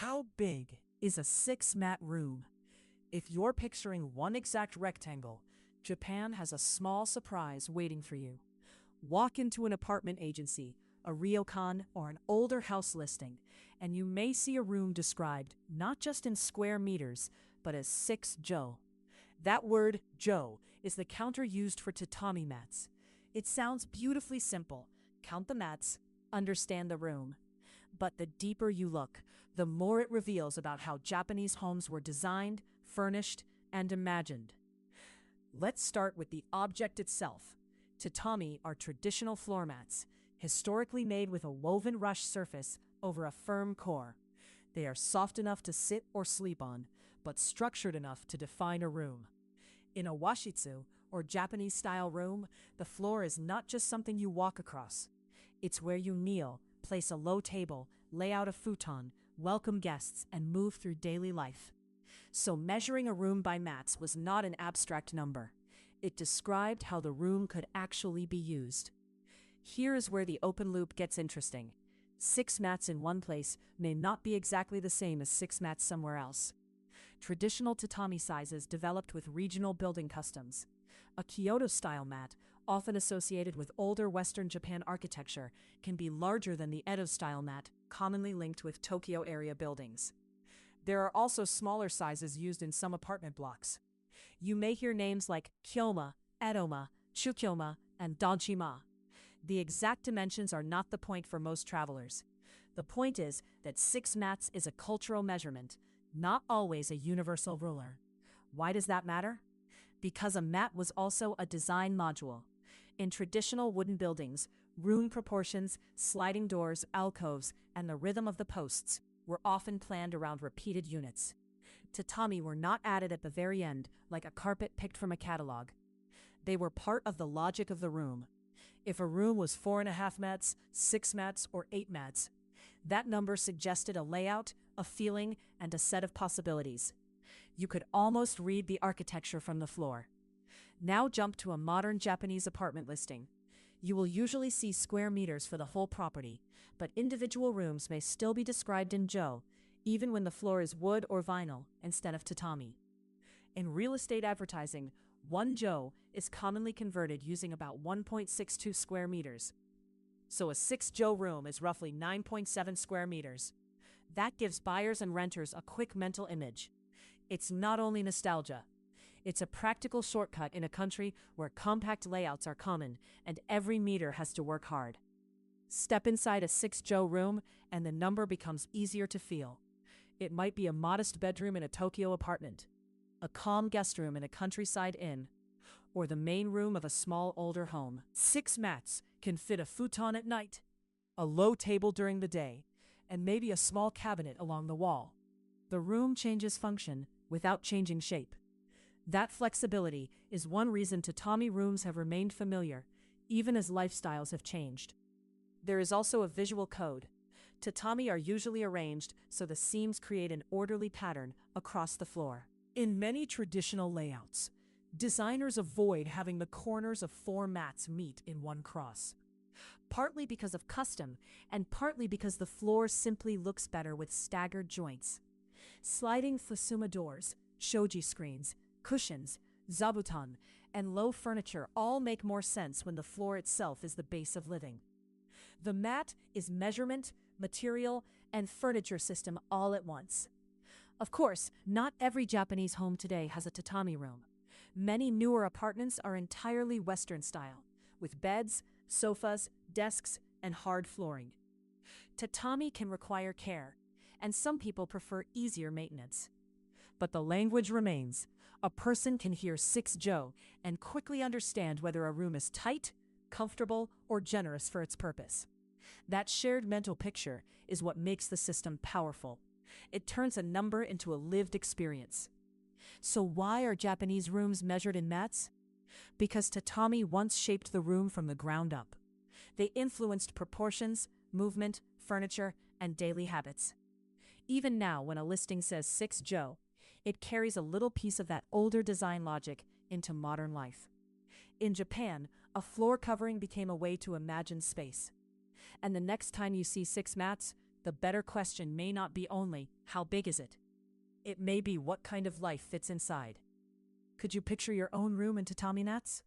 How big is a 6-mat room? If you're picturing one exact rectangle, Japan has a small surprise waiting for you. Walk into an apartment agency, a ryokan, or an older house listing, and you may see a room described not just in square meters, but as 6 jo. That word, jo, is the counter used for tatami mats. It sounds beautifully simple. Count the mats, understand the room. But the deeper you look, the more it reveals about how Japanese homes were designed, furnished, and imagined. Let's start with the object itself. Tatami are traditional floor mats, historically made with a woven rush surface over a firm core. They are soft enough to sit or sleep on, but structured enough to define a room. In a washitsu, or Japanese-style room, the floor is not just something you walk across. It's where you kneel, place a low table, lay out a futon, welcome guests, and move through daily life. So measuring a room by mats was not an abstract number. It described how the room could actually be used. Here is where the open loop gets interesting. 6 mats in one place may not be exactly the same as 6 mats somewhere else. Traditional tatami sizes developed with regional building customs. A Kyoto-style mat, often associated with older Western Japan architecture, can be larger than the Edo-style mat, commonly linked with Tokyo area buildings. There are also smaller sizes used in some apartment blocks. You may hear names like Kyoma, Edoma, Chukyoma, and Donchima. The exact dimensions are not the point for most travelers. The point is that 6 mats is a cultural measurement, not always a universal ruler. Why does that matter? Because a mat was also a design module. In traditional wooden buildings, room proportions, sliding doors, alcoves, and the rhythm of the posts were often planned around repeated units. Tatami were not added at the very end, like a carpet picked from a catalog. They were part of the logic of the room. If a room was 4.5 mats, 6 mats, or 8 mats, that number suggested a layout, a feeling, and a set of possibilities. You could almost read the architecture from the floor. Now jump to a modern Japanese apartment listing. You will usually see square meters for the whole property, but individual rooms may still be described in jo, even when the floor is wood or vinyl instead of tatami. In real estate advertising, 1 jo is commonly converted using about 1.62 square meters. So a 6 jo room is roughly 9.7 square meters. That gives buyers and renters a quick mental image. It's not only nostalgia. It's a practical shortcut in a country where compact layouts are common and every meter has to work hard. Step inside a 6 jo room and the number becomes easier to feel. It might be a modest bedroom in a Tokyo apartment, a calm guest room in a countryside inn, or the main room of a small older home. 6 mats can fit a futon at night, a low table during the day, and maybe a small cabinet along the wall. The room changes function without changing shape. That flexibility is one reason tatami rooms have remained familiar, even as lifestyles have changed. There is also a visual code. Tatami are usually arranged so the seams create an orderly pattern across the floor. In many traditional layouts, designers avoid having the corners of 4 mats meet in one cross. Partly because of custom, and partly because the floor simply looks better with staggered joints. Sliding fusuma doors, shoji screens, cushions, zabuton, and low furniture all make more sense when the floor itself is the base of living. The mat is measurement, material, and furniture system all at once. Of course, not every Japanese home today has a tatami room. Many newer apartments are entirely Western style, with beds, sofas, desks, and hard flooring. Tatami can require care, and some people prefer easier maintenance. But the language remains. A person can hear 6 jo and quickly understand whether a room is tight, comfortable, or generous for its purpose. That shared mental picture is what makes the system powerful. It turns a number into a lived experience. So why are Japanese rooms measured in mats? Because tatami once shaped the room from the ground up. They influenced proportions, movement, furniture, and daily habits. Even now, when a listing says 6 jo, it carries a little piece of that older design logic into modern life. In Japan, a floor covering became a way to imagine space. And the next time you see 6 mats, the better question may not be only, how big is it? It may be what kind of life fits inside. Could you picture your own room in tatami mats?